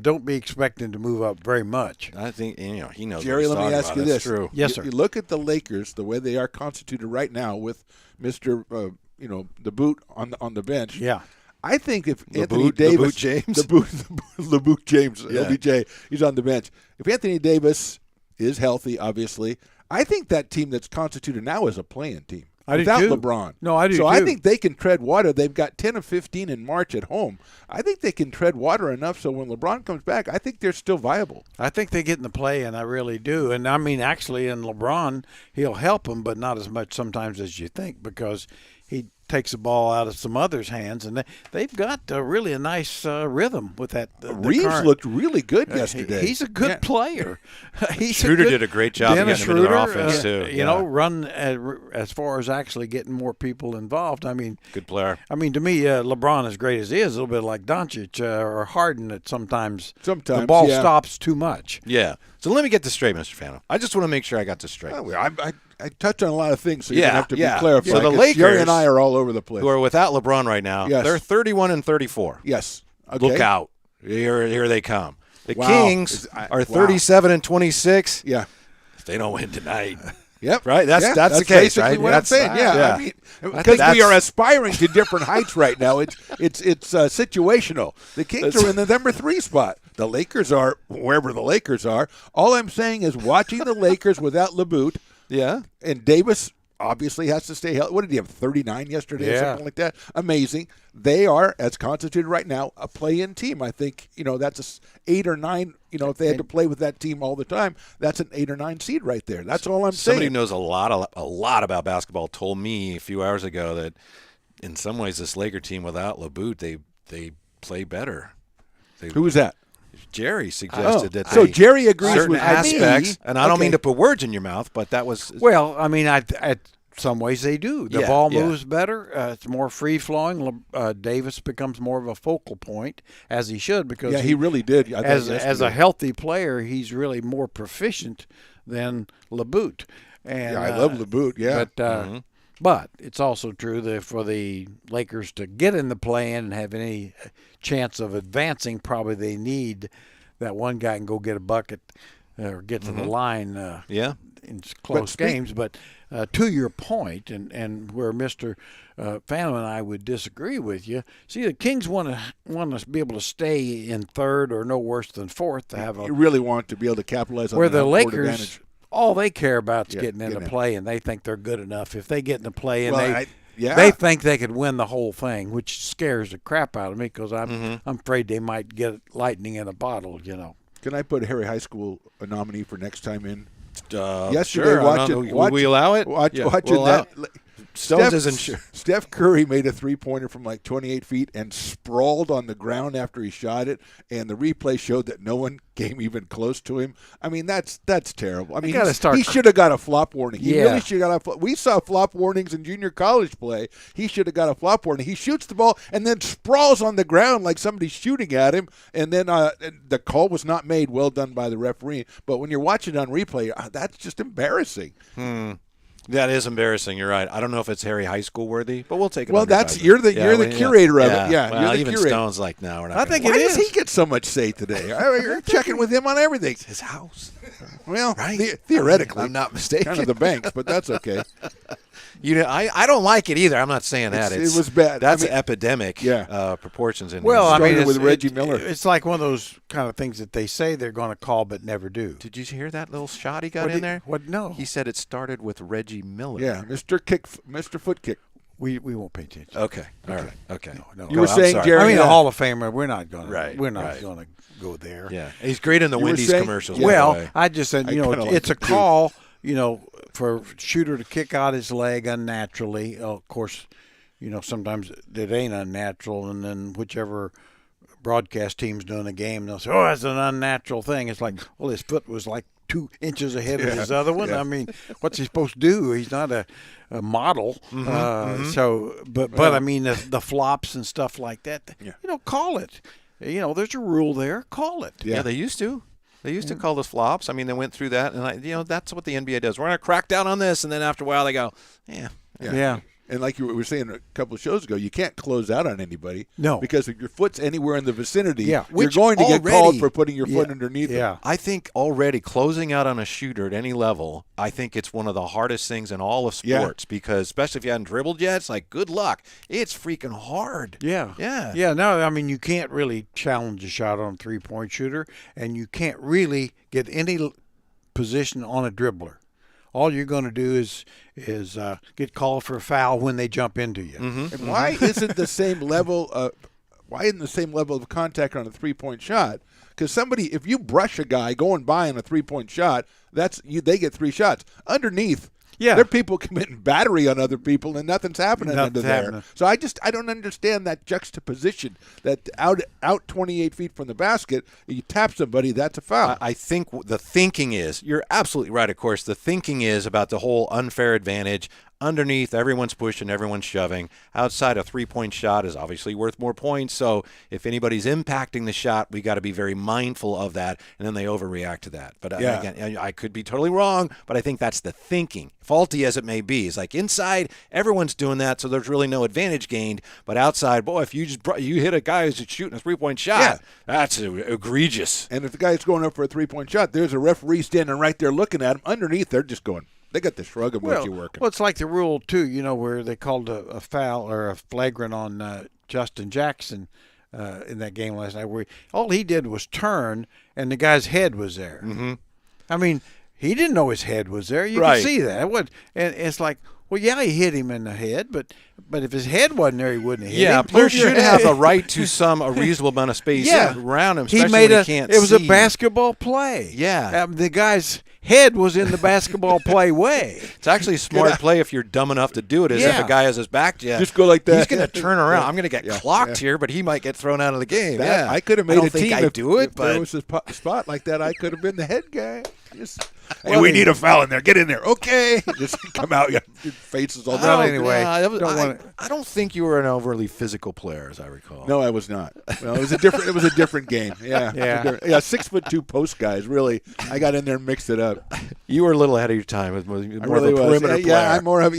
don't be expecting to move up very much. I think he knows. Jerry, what let he's me talking ask about. you That's this. True. Yes, You- sir. You look at the Lakers, the way they are constituted right now with Mr. The boot on the bench. Yeah. I think if The Anthony boot- the Davis, boot James? the boot James, Yeah. LBJ, he's on the bench. If Anthony Davis is healthy, obviously, I think that team that's constituted now is a playing team. I do without too. LeBron. No, I do So I too. think they can tread water. They've got 10 of 15 in March at home. I think they can tread water enough so when LeBron comes back, I think they're still viable. I think they get in the play, and I really do. And I mean, actually, in LeBron, he'll help them, but not as much sometimes as you think because he takes the ball out of some others' hands, and they've got really a nice rhythm with that. the Reeves current- looked really good yesterday. He's a good Yeah. player. He's Schroeder good, did a great job of Dennis getting him into their Schroeder, offense, too. You know, run as far as actually getting more people involved. I mean, Good player. to me, LeBron, as great as he is, a little bit like Doncic or Harden, that sometimes the ball yeah. stops too much. Yeah. So let me get this straight, Mr. Fano. I just want to make sure I got this straight. Oh, I touch on a lot of things, so you're Yeah, going to have to yeah. be clarified. So the 'cause Lakers, Jerry and I are all over the place. Who are without LeBron right now? Yes. They're 31-34. Yes. Okay. Look out! Here they come. The Wow. Kings are 37-26. Yeah. If they don't win tonight, Yep. Right? That's Yeah, the case, basically right? what That's- I'm saying. Yeah. yeah. I mean, I because think we are that's- aspiring to different heights right now. It's situational. The Kings are in the number 3 spot. The Lakers are wherever the Lakers are. All I'm saying is watching the Lakers without LeBoot yeah. and Davis obviously has to stay healthy. What did he have, 39 yesterday or Yeah. something like that? Amazing. They are, as constituted right now, a play-in team. I think, that's 8 or 9. If they had to play with that team all the time, that's an 8 or 9 seed right there. That's all I'm Somebody saying. who knows a lot about basketball told me a few hours ago that in some ways this Laker team without LeBoot, they play better. Who was that? Jerry suggested that So they- Jerry agrees certain with aspects, me. and I don't Okay. mean to put words in your mouth, but that was Well, I mean, at some ways they do. The Yeah, ball yeah. moves better. It's more free flowing. Davis becomes more of a focal point, as he should, because Yeah, he really did. I think as a yesterday. healthy player, he's really more proficient than LeBoot. And Yeah, I love LeBoot, yeah. But it's also true that for the Lakers to get in the play-in and have any chance of advancing, probably they need that one guy can go get a bucket or get to the line. yeah. In close games, but to your point, and where Mr. Phantom and I would disagree with you, see, the Kings want to be able to stay in third or no worse than fourth to have You a really want to be able to capitalize on where the the home court Lakers. advantage. All they care about is Yeah, getting into getting in. play, and they think they're good enough. If they get in the play, and Well, they think they could win the whole thing, which scares the crap out of me because I'm afraid they might get lightning in a bottle. Can I put Harry High School a nominee for next time in? Yesterday, Yesterday, will we allow it? Watching we'll allow that. it. Stones Steph, isn't sure. Steph Curry made a three-pointer from like 28 feet and sprawled on the ground after he shot it, and the replay showed that no one came even close to him. I mean, that's terrible. I mean, gotta start- he should have got a flop warning. He Yeah. really should have got a. We saw flop warnings in junior college play. He should have got a flop warning. He shoots the ball and then sprawls on the ground like somebody's shooting at him, and then the call was not made. Well done by the referee. But when you're watching it on replay, that's just embarrassing. That is embarrassing. You're right. I don't know if it's Harry High School worthy, but we'll take it. Well, under that's advisement. you're the curator of it. Yeah, well, you're the even curator. Stone's like, no, we're not. I gonna think do Why it does is. he get so much say today? You're checking with him on everything. his house. Well, Right? theoretically, I'm not mistaken. kind of the banks, but that's okay. I don't like it either. I'm not saying that. It was bad. That's I mean, epidemic. yeah. Proportions in. Well, I this. mean, Started with it's- Reggie Miller. It's like one of those kind of things that they say they're going to call but never do. Did you hear that little shot he got What in did- there? what- no. He said it started with Reggie Miller. Yeah, Mr. Foot Kick. We won't pay attention. Okay. All right. Okay. No. You were I'm saying, sorry. Jerry, I mean, yeah. a Hall of Famer. We're not going. Right, We're not right. going to go there. Yeah. He's great in the You were Wendy's saying- commercials. Yeah. by the Well, way. I just said, I kinda like it's a it, too. call, for shooter to kick out his leg unnaturally. Of course, sometimes it ain't unnatural, and then whichever broadcast team's doing a game, they'll say, "Oh, that's an unnatural thing." It's like, well, his foot was like 2 inches ahead of his other one. yeah. I mean, what's he supposed to do? He's not a model. So, but I mean, the flops and stuff like that. Call it. There's a rule there. Call it. Yeah, they used to. They used to call this flops. I mean, they went through that, and that's what the NBA does. We're going to crack down on this, and then after a while, they go, Yeah. And like you were saying a couple of shows ago, you can't close out on anybody. No. Because if your foot's anywhere in the vicinity, Yeah, you're which going to get called already- for putting your foot Yeah, underneath it. yeah. I think already closing out on a shooter at any level, I think it's one of the hardest things in all of Yeah. sports because especially if you hadn't dribbled yet, it's like, good luck. It's freaking hard. Yeah. Yeah. Yeah, no, I mean, you can't really challenge a shot on a three-point shooter, and you can't really get any position on a dribbler. All you're going to do is get called for a foul when they jump into you. And why isn't the same level of contact on a 3-point shot? Because if you brush a guy going by on a 3-point shot, they get 3 shots. Underneath, Yeah. there are people committing battery on other people, and nothing's happening Nothing's under there. happening. So I don't understand that juxtaposition. That out 28 feet from the basket, you tap somebody, that's a foul. I think the thinking is, you're absolutely right, of course, the thinking is about the whole unfair advantage. Underneath, everyone's pushing, everyone's shoving. Outside, a 3-point shot is obviously worth more points. So if anybody's impacting the shot, we got to be very mindful of that, and then they overreact to that. But Yeah. again, I could be totally wrong, but I think that's the thinking, faulty as it may be. It's like inside, everyone's doing that, so there's really no advantage gained. But outside, boy, if you hit a guy who's shooting a 3-point shot, Yeah. that's egregious. And if the guy's going up for a 3-point shot, there's a referee standing right there looking at him. Underneath, they're just going. They got the shrug of what you're working. Well, it's like the rule, too, where they called a foul or a flagrant on Justin Jackson in that game last night, where all he did was turn, and the guy's head was there. Mm-hmm. I mean, he didn't know his head was there. You Right. can see that. And it's like, Well, yeah, he hit him in the head, but if his head wasn't there, he wouldn't have hit Yeah, him. players Move your should head. have a right to a reasonable amount of space around him, He especially made when a. he can't It was a see. basketball play. Yeah. The guy's head was in the basketball play way. It's actually a smart play if you're dumb enough to do it, as if Yeah. a guy has his back to you. Just go like that. He's going to turn around. Yeah. I'm going to get Yeah. clocked here, but he might get thrown out of the game. That- yeah. I could have made I don't a think team I'd if, do it, if there but was a spot like that. I could have been the head guy. Just, hey, we need a foul in there. Get in there. Okay. Just come out. Your faces all Well, down. anyway, I don't think you were an overly physical player, as I recall. No, I was not. Well, it was a different game. Yeah. Yeah. Yeah. 6'2" post guys. Really, I got in there and mixed it up. You were a little ahead of your time. More I really of a was. perimeter player. Yeah, I'm more of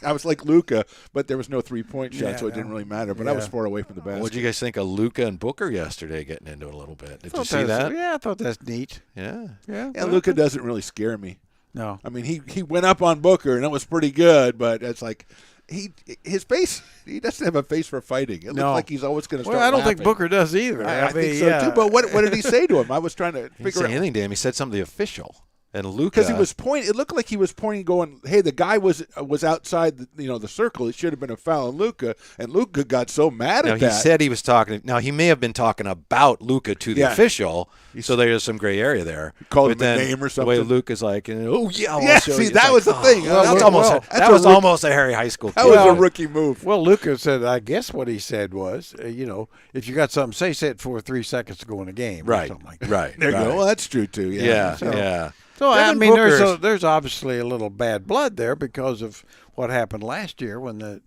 I was like Luka, but there was no 3-point shot, so it didn't really matter. But I was far away from the basket. What did you guys think of Luka and Booker yesterday getting into it a little bit? Did you see that? Yeah, I thought that's neat. Yeah. Yeah. Yeah, Luka doesn't really scare me. No. I mean, he went up on Booker, and it was pretty good, but it's like his face. He doesn't have a face for fighting. It looks like he's always going to start Well, I don't think laughing. Booker does either. I think so too. But what did he say to him? I was trying to He didn't figure say out. anything to him. He said something to the official. And Luka, Because he was pointing, it looked like he was pointing, going, "Hey, the guy was outside, the circle. It should have been a foul on Luka." And Luka got so mad Now, at he that. said he was talking. Now, he may have been talking about Luka to the Yeah. official, so there's some gray area there. called But him a then name or The way something. Luka's like, oh, yeah, I'll Yeah, show see, you. It's that like, was the thing. Well, That's that's almost- almost, that's that a was rook- almost a Harry High School that kid. was a rookie move. Well, Luka said, I guess what he said was, if you got something, say it for 3 seconds to go in the game. Or Right, something like that. right. There you right. go. Well, that's true too. Yeah, So- yeah. So, I Devin mean, Booker's- there's obviously a little bad blood there because of what happened last year when the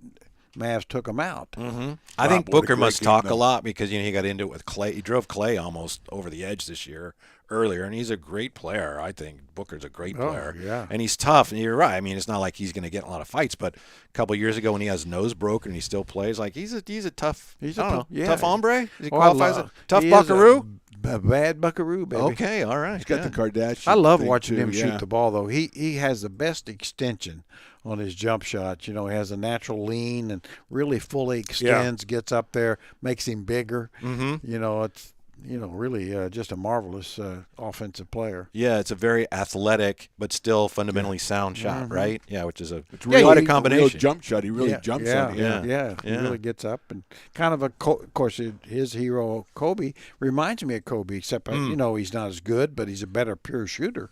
Mavs took him out. Mm-hmm. I think Wow, what a Booker great must game, talk though. a lot because he got into it with Clay. He drove Clay almost over the edge this year earlier, and he's a great player. I think Booker's a great player. yeah. And he's tough. And you're right. I mean, it's not like he's going to get in a lot of fights, but a couple of years ago when he has his nose broken and he still plays, like he's a tough. He's I don't a- know, yeah. tough hombre. Does he Oh, I qualify as love- a tough he is buckaroo? A bad buckaroo, baby. Okay, all right. He's got the Kardashian. I love thing, watching too, him yeah. shoot the ball, though. He has the best extension on his jump shot. He has a natural lean and really fully extends, gets up there, makes him bigger. Mm-hmm. It's really just a marvelous offensive player. Yeah, it's a very athletic but still fundamentally sound shot, right? Yeah, which is a It's quite a real combination. jump shot. He really jumps on it. Yeah. He really gets up and kind of of course, his hero Kobe reminds me of Kobe, except he's not as good, but he's a better pure shooter,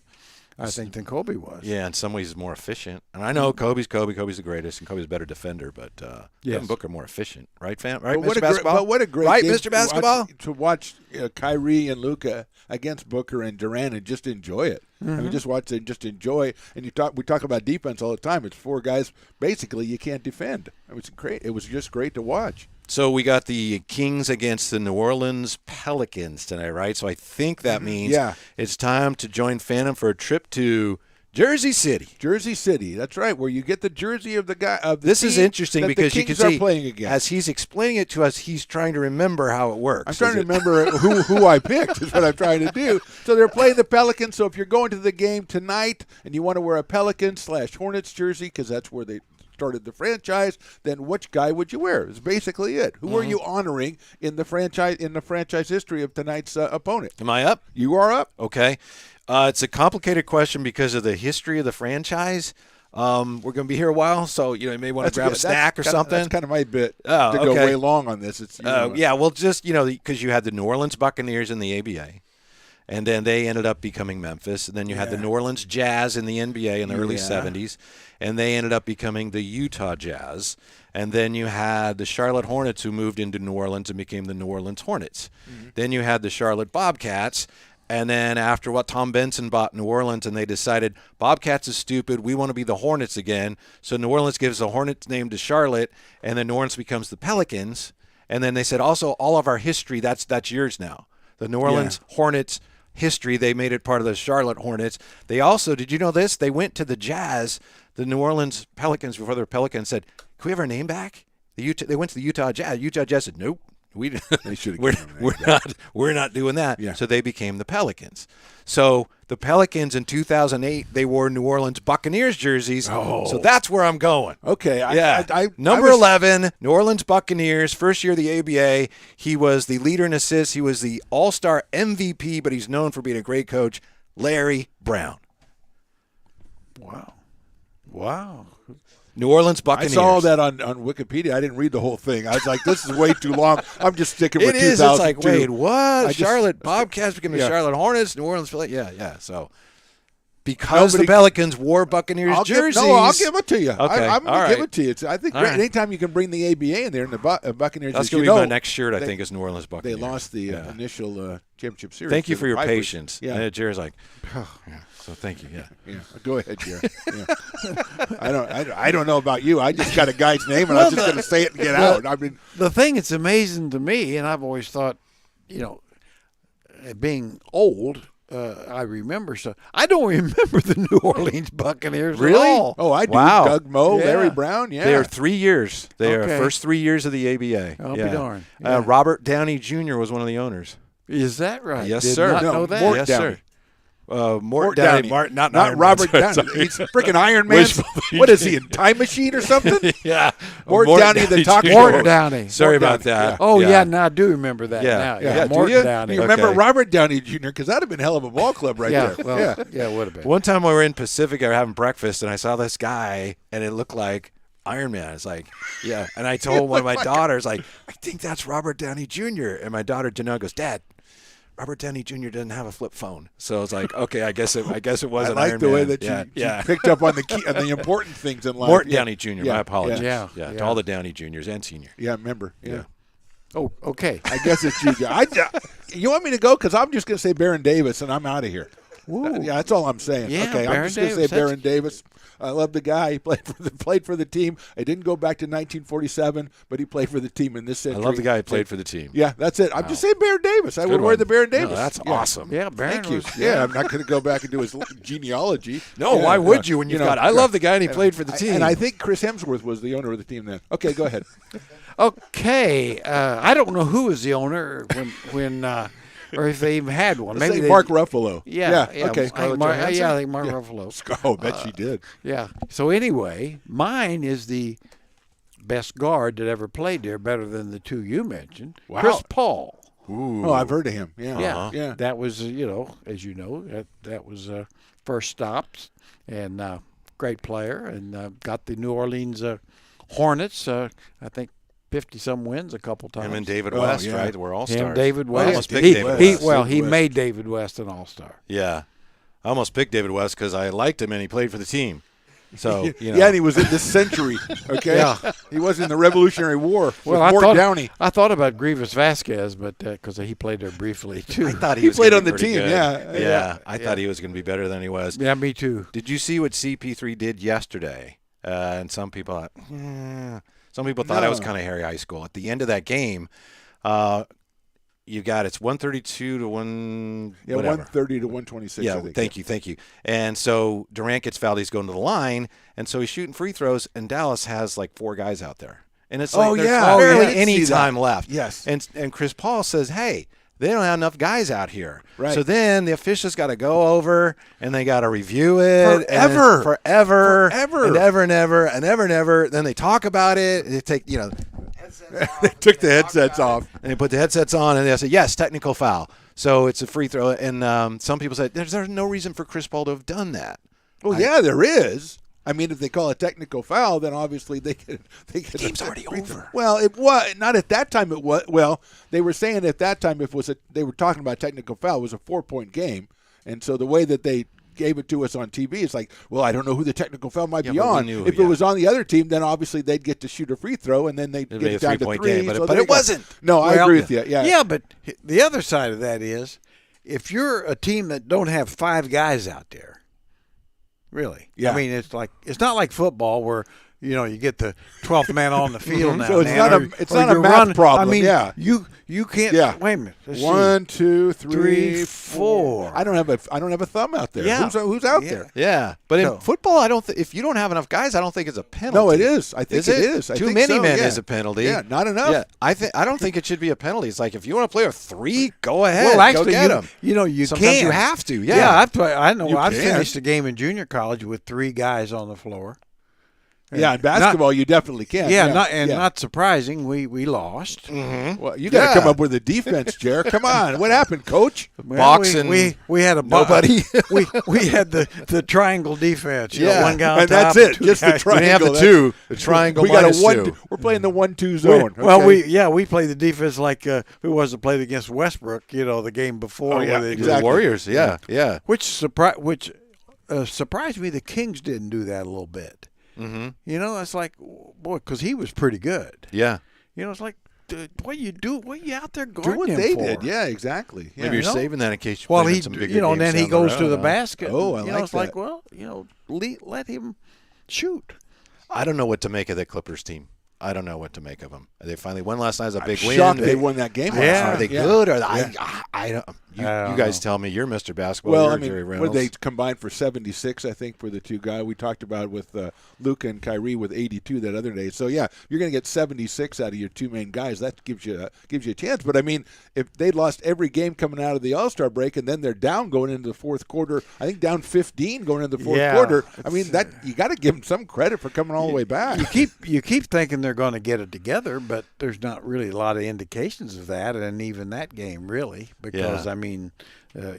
I think, than Kobe was. Yeah, in some ways he's more efficient. And I know Kobe's Kobe. Kobe's the greatest, and Kobe's a better defender. But Devin Booker more efficient, right, fam? Right, But Mr. Basketball? But what a great right, game Mr. Basketball? to watch Kyrie and Luka against Booker and Durant and just enjoy it. I mean, just watch it and just enjoy. And we talk about defense all the time. It's 4 guys basically you can't defend. It was great. It was just great to watch. So we got the Kings against the New Orleans Pelicans tonight, right? So I think that means it's time to join Phantom for a trip to Jersey City. Jersey City, that's right, where you get the jersey of the guy. Of the This is team interesting that because the you can Kings are see, playing against. as he's explaining it to us, he's trying to remember how it works. I'm trying to remember who I picked is what I'm trying to do. So they're playing the Pelicans. So if you're going to the game tonight and you want to wear a Pelicans/Hornets jersey because that's where they started the franchise, then which guy would you wear? Is basically it. Who are you honoring in the franchise history of tonight's opponent? Am I up? You are up. Okay. It's a complicated question because of the history of the franchise. We're going to be here a while, so you may want to grab a snack or something. That's kind of my bit Oh, to go okay. way long on this. It's Yeah, well, just because you had the New Orleans Buccaneers in the ABA, and then they ended up becoming Memphis, and then you had the New Orleans Jazz in the NBA in the early 70s, and they ended up becoming the Utah Jazz, and then you had the Charlotte Hornets who moved into New Orleans and became the New Orleans Hornets. Then you had the Charlotte Bobcats. And then after what Tom Benson bought New Orleans and they decided Bobcats is stupid, we want to be the Hornets again. So New Orleans gives the Hornets name to Charlotte, and then New Orleans becomes the Pelicans. And then they said also all of our history, that's yours now. The New Orleans Hornets history, they made it part of the Charlotte Hornets. They also, did you know this? They went to the Jazz, the New Orleans Pelicans before they were Pelicans, said, can we have our name back? They went to the Utah Jazz. Utah Jazz said, nope. They should have we're not doing that. Yeah. So they became the Pelicans. So the Pelicans in 2008, they wore New Orleans Buccaneers jerseys. Oh. So that's where I'm going. Okay. Number 11, New Orleans Buccaneers, first year of the ABA. He was the leader in assists. He was the All-Star MVP, but he's known for being a great coach, Larry Brown. Wow. New Orleans I Buccaneers. saw that on Wikipedia. I didn't read the whole thing. I was like, this is way too long. I'm just sticking with It is. 2002. It's like, wait, what? just- Charlotte Bobcats became the Yeah. Charlotte Hornets. New Orleans, yeah. So because Nobody- the Pelicans wore Buccaneers jerseys. I'll give it to you. Okay, I'm all going to give right. it to you. I think All right. anytime you can bring the ABA in there and the Buccaneers, That's as going you to be know, my next shirt. I they- think is New Orleans They Buccaneers. lost the Yeah. initial championship series. Thank you to for the your Vipers. patience. Yeah. And Jerry's like, so thank you. Yeah. Yeah, go ahead, Jerry. Yeah. I don't know about you. I just got a guy's name, and I'm just going to say it and get out. I mean, The thing that's amazing to me, and I've always thought, being old, I remember so. I don't remember the New Orleans Buccaneers Really? at all. oh, I do. Wow. Doug Moe, Yeah. Larry Brown. Yeah, They are 3 years. They Okay. are first 3 years of the ABA. I'll be darned. Yeah. Yeah. Robert Downey Jr. was one of the owners. Is that right? Yes, Did sir. Not No, know that. Mort yes, Downey. sir. Mort Mort Downey. Downey. Not not Iron Man. Robert Sorry, Downey. sorry. He's freaking Iron Man. Wishful What is he, in Time Machine or something? Yeah. Mort Downey, the talking Jr. Mort Downey. Sorry Mort about Downey, that. yeah. Oh yeah, now I do remember that. Yeah. now. Yeah, do Mort you? Downey. You remember Okay. Robert Downey Jr. because that'd have been a hell of a ball club right yeah, there. well, yeah. yeah, it would have been. One time we were in Pacific, we were having breakfast, and I saw this guy, and it looked like Iron Man. It's like, yeah. And I told one of my daughters, like, I think that's Robert Downey Jr. And my daughter Janelle goes, Dad, Robert Downey Jr. doesn't have a flip phone. So it's like, okay, I guess it was I an like Iron the way Man. that yeah, you yeah. picked up on the key and the important things in life. Mort Yeah. Downey Jr. Yeah, My apologies. yeah. To Yeah. all the Downey Juniors and senior. Yeah, remember. Yeah. Oh, okay. I guess it's you. You want me to go? Because I'm just going to say Baron Davis, and I'm out of here. Yeah, that's all I'm saying. Yeah, okay, I'm Baron just going to say Davis, that's- Baron Davis. I love the guy. He played for the team. I didn't go back to 1947, but he played for the team in this I century. love the guy who played for the team. Yeah, that's it. I'm just saying Baron Davis. I would wear one. the Baron No, Davis. that's Yeah. awesome. Yeah, Baron Thank you. was. Yeah, I'm not going to go back and do his genealogy. No, Yeah, why would you when you've got? I love the guy and he played for the team. And I think Chris Hemsworth was the owner of the team then. Okay, go ahead. Okay, I don't know who was the owner when or if they even had one. Let's Maybe say they, Mark Ruffalo. Yeah, Okay. I think I think Mark Ruffalo. Oh, bet she did. Yeah. So anyway, mine is the best guard that ever played there, better than the two you mentioned. Wow. Chris Paul. Oh, I've heard of him. Yeah. Yeah. Yeah. That was as you know, that was first stops and great player and got the New Orleans Hornets. I think 50-some wins a couple times. Him and David Oh, West, yeah. right? We're all Him, stars. David I West. almost picked He, David he, West. well, he West. made David West an all-star. Yeah, I almost picked David West because I liked him and he played for the team. So you know, Yeah, and he was in this century. Okay. Yeah. He was in the Revolutionary War with Well, Mort Downey. I thought about Grievous Vasquez, but because he played there briefly too. I thought He was played gonna on be the pretty team, good. yeah. Yeah, I thought he was going to be better than he was. Yeah, me too. Did you see what CP3 did yesterday? And some people thought it was No. kind of Harry High School. At the end of that game, you got it's 132 to 1 Yeah, whatever. 130 to 126. Yeah, I think. thank you. And so Durant gets fouled. He's going to the line, and so he's shooting free throws. And Dallas has like 4 guys out there, and it's like Oh, there's yeah. barely I did any see that. time left. Yes. And Chris Paul says, "Hey, they don't have enough guys out here." Right. So then the officials got to go over and they got to review it Forever. forever, Forever. and ever. Then they talk about it. They take They took the headsets off. and they put the headsets on and they say, yes, technical foul. So it's a free throw. And some people said, there's no reason for Chris Paul to have done that. Well, yeah, there is. I mean, if they call a technical foul, then obviously they could. Game's already over. Well, it was not at that time. It was. Well, they were saying at that time they were talking about technical foul. It was a 4-point game, and so the way that they gave it to us on TV, it's like, well, I don't know who the technical foul might Yeah, be but we on. knew, If yeah. it was on the other team, then obviously they'd get to shoot a free throw, and then they'd It'd get be it a down to 3-point 3. game, but so it there you go. wasn't. No, I Well, agree with you. Yeah. Yeah, but the other side of that is, if you're a team that don't have 5 guys out there, really, Yeah. I mean, it's not like football where you get the 12th man on the field now. So it's not a you math problem, I mean, yeah. you can't. Yeah. Wait a minute. Let's see. 1, 2, 3, 3, 4. 4. I don't have a thumb out there. Yeah. Who's out Yeah. there? Yeah, but in No. football, I don't. If you don't have enough guys, I don't think it's a penalty. No, it is. I think Is it it? is. I Too think many so, men yeah. is a penalty. Yeah, not enough. Yeah, I don't think it should be a penalty. It's like if you want to play with 3, go ahead. Well, actually, go get them. you Sometimes can. you have to. Yeah, Yeah. I know. You I can. finished a game in junior college with 3 guys on the floor. Yeah, in basketball, you definitely can. Yeah, not surprising. We lost. Well, you got to come up with a defense, Jer. Come on. What happened, Coach? Well, Boxing. We had a Nobody. we had the triangle defense. You know, one guy on and top, that's it. two Just the guys- triangle. We have the That's- two. The triangle We got minus a one. two. We're playing the 1-2 zone. Well, okay? we played the defense like who was it played against Westbrook? You know, the game before. Oh, yeah, where they The exactly. Warriors, yeah. Which surprised me. The Kings didn't do that a little bit. Mm-hmm. You know, it's like, boy, because he was pretty good. Yeah. You know, it's like, dude, what you do? What you out there Do guarding what him they for? did. Yeah, exactly. Yeah. Maybe you're you know? saving that in case you Well, play he, in some bigger you know, and games then he down the goes to road. the basket. Oh, I you know, like it's like, that. well, you know, let him shoot. I don't know what to make of that Clippers team. I don't know what to make of them. They finally won last night. It was a big win. Shocked they won that game. Yeah. Are they Yeah. good? Or Yeah. I don't. You don't guys know. tell me. You're Mr. Basketball. Well, You're I mean, Jerry what Reynolds. they combined for 76, I think, for the two guys we talked about with Luka and Kyrie with 82 that other day. So yeah, you're going to get 76 out of your two main guys. That gives you a chance. But I mean, if they lost every game coming out of the All-Star break and then they're down going into the fourth quarter, I think down 15 going into the fourth Yeah, quarter. I mean, that you got to give them some credit for coming all the way back. You keep thinking they're going to get it together, but there's not really a lot of indications of that, and even that game really, because Yeah. I mean,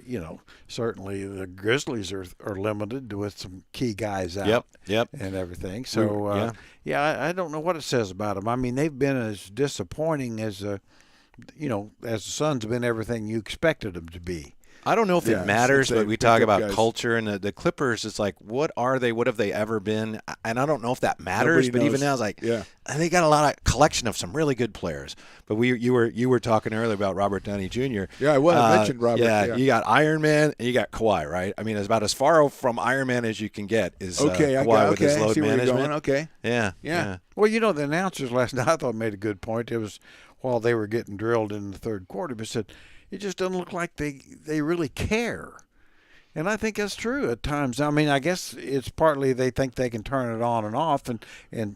you know, certainly the Grizzlies are limited with some key guys out. Yep. And everything. So I don't know what it says about them. I mean, they've been as disappointing as you know, as the Suns have been everything you expected them to be. I don't know if Yeah, it matters, since but they we picked talk up about guys. culture and the Clippers. It's like, what are they? What have they ever been? And I don't know if that matters. Nobody but even knows. now, it's like, Yeah. they got a lot of collection of some really good players. But you were talking earlier about Robert Downey Jr. Yeah, I was. I mentioned Robert, yeah. You got Iron Man and you got Kawhi, right? I mean, it's about as far from Iron Man as you can get. Is Okay, I Kawhi got. with his Okay, I load see where you're management? going. Okay. Yeah. Well, you know, the announcers last night I thought made a good point. It was while they were getting drilled in the third quarter, but said it just doesn't look like they really care. And I think that's true at times. I mean, I guess it's partly they think they can turn it on and off, and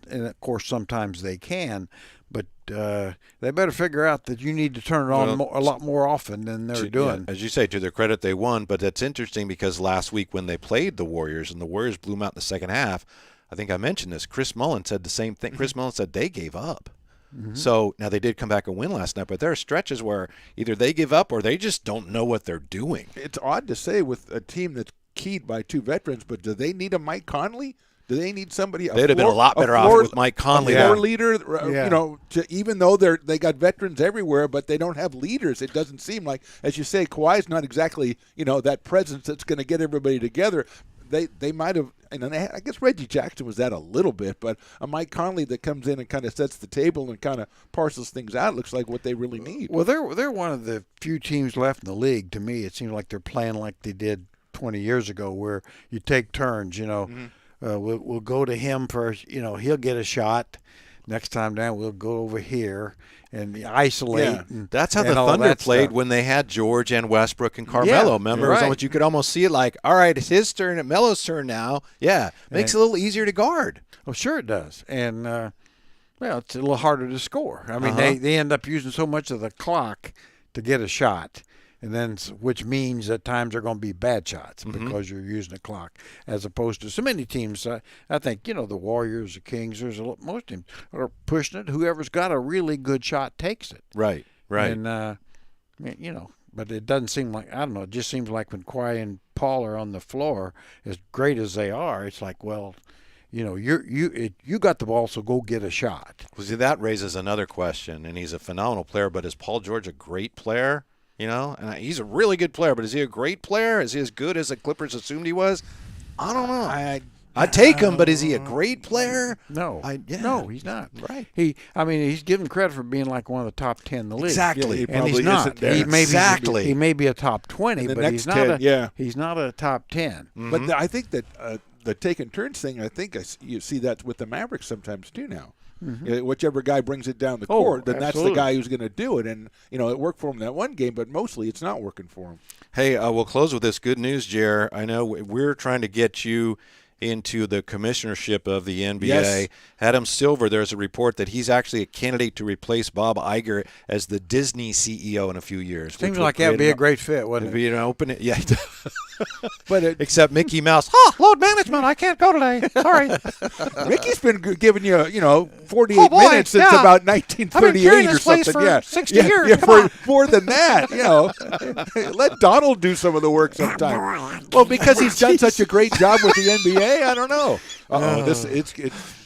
of course sometimes they can, but they better figure out that you need to turn it on a lot more often than they're doing. Yeah, as you say, to their credit, they won. But that's interesting because last week when they played the Warriors and the Warriors blew them out in the second half, I think I mentioned this. Chris Mullin said the same thing. Chris Mullin said they gave up. So now they did come back and win last night, but there are stretches where either they give up or they just don't know what they're doing. It's odd to say with a team that's keyed by two veterans, but do they need a Mike Conley? Do they need somebody? They'd have been a lot better off with Mike Conley. A floor leader, Yeah. you know, even though they got veterans everywhere, but they don't have leaders. It doesn't seem like, as you say, Kawhi's not exactly, you know, that presence that's going to get everybody together. They might have, and I guess Reggie Jackson was that a little bit, but a Mike Conley that comes in and kind of sets the table and kind of parcels things out looks like what they really need. Well, they're one of the few teams left in the league. To me, it seems like they're playing like they did 20 years ago, where you take turns. You know, we'll go to him first. You know, he'll get a shot. Next time down, we'll go over here and isolate. Yeah. And, That's how the and all Thunder that played stuff. when they had George and Westbrook and Carmelo. Yeah, Remember, right. it was almost, you could almost see it like, all right, it's his turn and Melo's turn now. Yeah, makes it a little easier to guard. Well, sure it does. And, well, it's a little harder to score. I mean, Uh-huh. they end up using so much of the clock to get a shot, and then which means at times they're going to be bad shots because you're using the clock, as opposed to so many teams. I think, you know, the Warriors, the Kings, most teams are pushing it. Whoever's got a really good shot takes it. Right. And, you know, but it doesn't seem like, I don't know, it just seems like when Kawhi and Paul are on the floor, as great as they are, it's like, well, you know, you got the ball, so go get a shot. Well, see, that raises another question, and he's a phenomenal player, but is Paul George a great player? You know, and he's a really good player, but is he a great player? Is he as good as the Clippers assumed he was? I don't know. I'd take him, but is he a great player? No, yeah. no, he's not. Right. I mean, he's given credit for being like one of the top 10 in the league. Exactly. Yeah, he And he's probably not. isn't there. Exactly. He may be a top 20, And the but next he's not 10, he's not a top 10. But I think that the taking turns thing, I think you see that with the Mavericks sometimes too now. Whichever guy brings it down the court, then that's the absolutely. guy who's going to do it. And, you know, it worked for him that one game, but mostly it's not working for him. Hey, we'll close with this good news, Jer. I know we're trying to get you into the commissionership of the NBA. Yes. Adam Silver, there's a report that he's actually a candidate to replace Bob Iger as the Disney CEO in a few years. Seems like that would be a great fit, wouldn't It'd it? be an open, yeah. But Except Mickey Mouse. Load management. I can't go today. Sorry. Mickey's been giving you, 48 Oh, boy, minutes since yeah. about I've been 1938 carrying or this place something. for yeah, 60 yeah, years. Yeah, Come for more than that, Let Donald do some of the work sometime. Well, because he's done such a great job with the NBA, I don't know.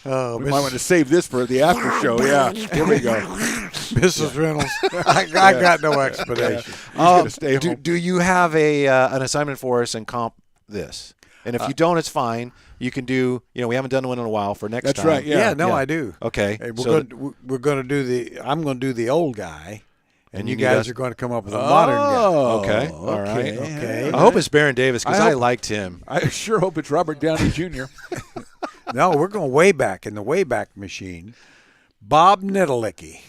We might want to save this for the after show. Yeah, here we go. Mrs. Reynolds. I got no explanation. He's gonna stay home. Do you have an assignment for us and comp this? And if you don't, it's fine. You can do. We haven't done one in a while for next That's time. right. Yeah. Yeah, I do. Okay. Hey, so we're going to do the. I'm going to do the old guy, and And you you guys guys- are going to come up with a modern guy. Oh, Okay. All right. Okay. I hope it's Baron Davis because I I hope- liked him. I sure hope it's Robert Downey Jr. No, we're going way back in the Wayback Machine. Bob Nettlecki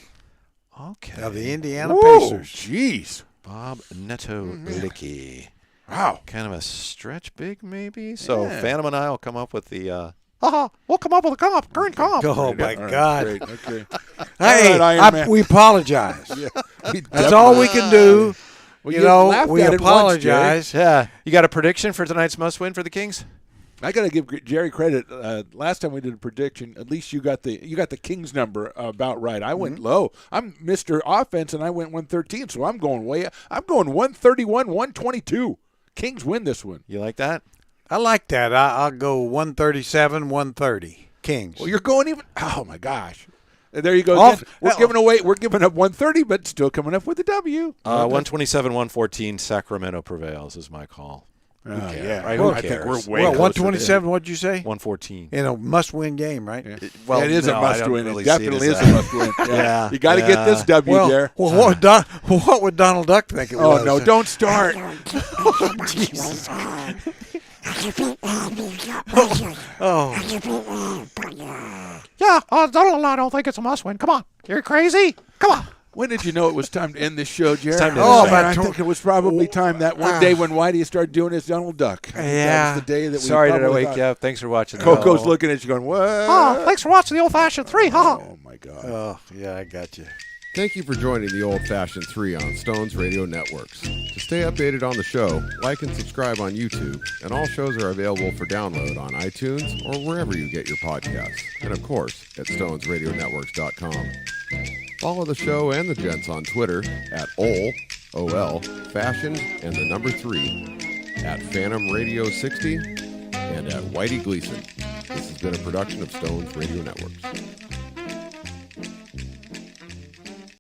Okay. of the Indiana Whoa, Pacers. jeez. Bob Nettlecki. Wow. Kind of a stretch big, maybe. So Yeah. Phantom and I will come up with the. We'll come up with a current comp. Oh my All right, God! great, okay. Hey, All right, Iron Man. we apologize. We That's all we can do. Well, you you know, laughed we at it once, Jerry. apologize. Yeah. You got a prediction for tonight's must-win for the Kings? I got to give Jerry credit. Last time we did a prediction, at least you got the Kings number about right. I went low. I'm Mr. Offense, and I went 113, so I'm going way. I'm going 131, 122. Kings win this one. You like that? I like that. I'll go 137, 130. Kings. Well, you're going even. Oh my gosh! There you go. Off- Again. We're giving up 130, but still coming up with a W. 127, 114. Sacramento prevails is my call. Yeah, Right, Well, who I think cares? we're way well, closer 127. What'd you say? 114. In a must-win game, right? Well, it is no, a I must don't win. really It see definitely as is that. a must win. Yeah. You got to get this W, Well, Jerry. what would Donald Duck think it Oh was? no! Don't start. Yeah, Donald and I don't think it's a must-win. Come on. You're crazy. Come on. When did you know it was time to end this show, Jerry? time to end this man, show. I think it was probably time that one day when Whitey started doing his Donald Duck. I think that was the day that we Sorry, did I probably wake thought- you up? Thanks for watching. Coco's looking at you going, what? Thanks for watching the old-fashioned 3. Oh, my God. Oh, yeah, I got you. Thank you for joining the Old Fashioned 3 on Stones Radio Networks. To stay updated on the show, like and subscribe on YouTube, and all shows are available for download on iTunes or wherever you get your podcasts, and of course at stonesradionetworks.com. Follow the show and the gents on Twitter at OL, Fashion, and the number 3, at Phantom Radio 60, and at Whitey Gleason. This has been a production of Stones Radio Networks.